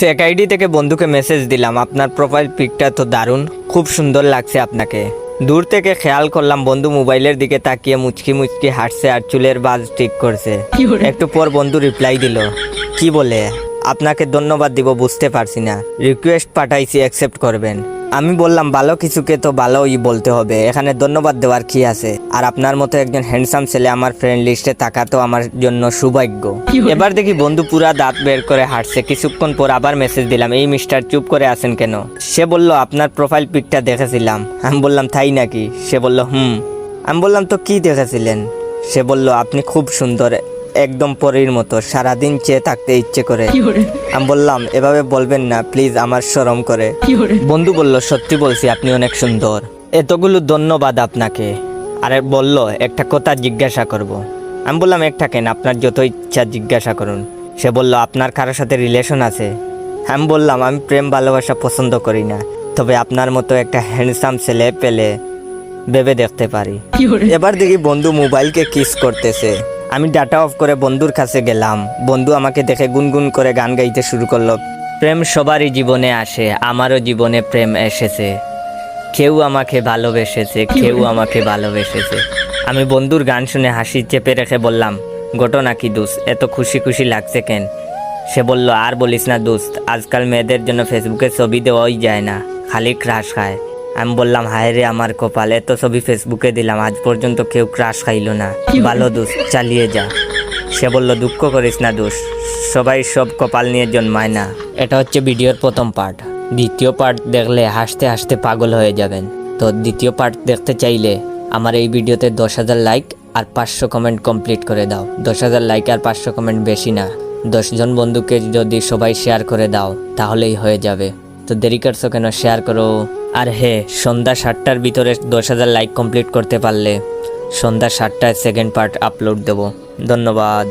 Fake ID থেকে বন্ধুকে message দিলাম, আপনার প্রোফাইল পিকটা তো দারুণ, খুব সুন্দর লাগছে আপনাকে। দূর থেকে খেয়াল করলাম বন্ধু মোবাইলের দিকে তাকিয়ে মুচকি মুচকি হাঁটছে আর চুলের বাজ ঠিক করছে। একটু পর বন্ধু রিপ্লাই দিল, কি বলে আপনাকে ধন্যবাদ দিব বুঝতে পারছি না, রিকোয়েস্ট পাঠাইছি অ্যাকসেপ্ট করবেন। আমি বললাম ভালো কিছুকে তো ভালোই বলতে হবে, এখানে ধন্যবাদ দেওয়ার কি আছে, আর আপনার মতো একজন হ্যান্ডসাম ছেলে আমার ফ্রেন্ড লিস্টে থাকা তো আমার জন্য সৌভাগ্য। এবার দেখি বন্ধু পুরা দাঁত বের করে হাঁটছে। কিছুক্ষণ পর আবার মেসেজ দিলাম, এই মিস্টার চুপ করে আছেন কেন? সে বলল আপনার প্রোফাইল পিকটা দেখেছিলাম। আমি বললাম তাই নাকি? সে বলল হুম। আমি বললাম তো কি দেখেছিলেন? সে বলল আপনি খুব সুন্দর, একদম পরীর মতো, সারাদিন চেয়ে থাকতে ইচ্ছে করে। আমি বললাম এভাবে বলবেন না প্লিজ, আমার শরম করে। বন্ধু বলল সত্যি বলছি, আপনি অনেক সুন্দর। এতগুলো ধন্যবাদ আপনাকে। আরে বলল একটা কথা জিজ্ঞাসা করব। আমি বললাম একটা কেন, আপনার যত ইচ্ছা জিজ্ঞাসা করুন। সে বলল আপনার কারোর সাথে রিলেশন আছে? আমি বললাম আমি প্রেম ভালোবাসা পছন্দ করি না, তবে আপনার মতো একটা হ্যান্ডসাম ছেলে পেলে ভেবে দেখতে পারি। এবার দেখি বন্ধু মোবাইলকে কিস করতেছে। আমি ডাটা অফ করে বন্ধুর কাছে গেলাম। বন্ধু আমাকে দেখে গুনগুন করে গান গাইতে শুরু করলো। প্রেম সবারই জীবনে আসে, আমারও জীবনে প্রেম এসেছে, কেউ আমাকে ভালোবেসেছে, কেউ আমাকে ভালোবেসেছে। আমি বন্ধুর গান শুনে হাসি চেপে রেখে বললাম ঘটনা কি দোস্ত, এত খুশি খুশি লাগছে কেন? সে বলল আর বলিস না দোস্ত, আজকাল মেয়েদের জন্য ফেসবুকে ছবি দেওয়াই যায় না, খালি ক্রাশ খায়। আমি বললাম হায় রে আমার কপাল, এত ছবি ফেসবুকে দিলাম, আজ পর্যন্ত কেউ ক্রাশ খাইলো না। ভালো দোস্ত, চালিয়ে যা। সে বলল দুঃখ করিস না দোস্ত, সবাই সব কপাল নিয়ে জন্মায় না। এটা হচ্ছে ভিডিওর প্রথম পার্ট। দ্বিতীয় পার্ট দেখলে হাসতে হাসতে পাগল হয়ে যাবেন। তো দ্বিতীয় পার্ট দেখতে চাইলে আমার এই ভিডিওতে 10,000 লাইক আর 500 কমেন্ট কমপ্লিট করে দাও। 10,000 লাইক আর 500 কমেন্ট বেশি না, 10 জন বন্ধুকে যদি সবাই শেয়ার করে দাও তাহলেই হয়ে যাবে। তো দেরি করছো কেন, শেয়ার করো। আর হ্যাঁ, সন্ধ্যা 7টার ভিতরে 10,000 লাইক কমপ্লিট করতে পারলে সন্ধ্যা 7টায় সেকেন্ড পার্ট আপলোড দেব। ধন্যবাদ।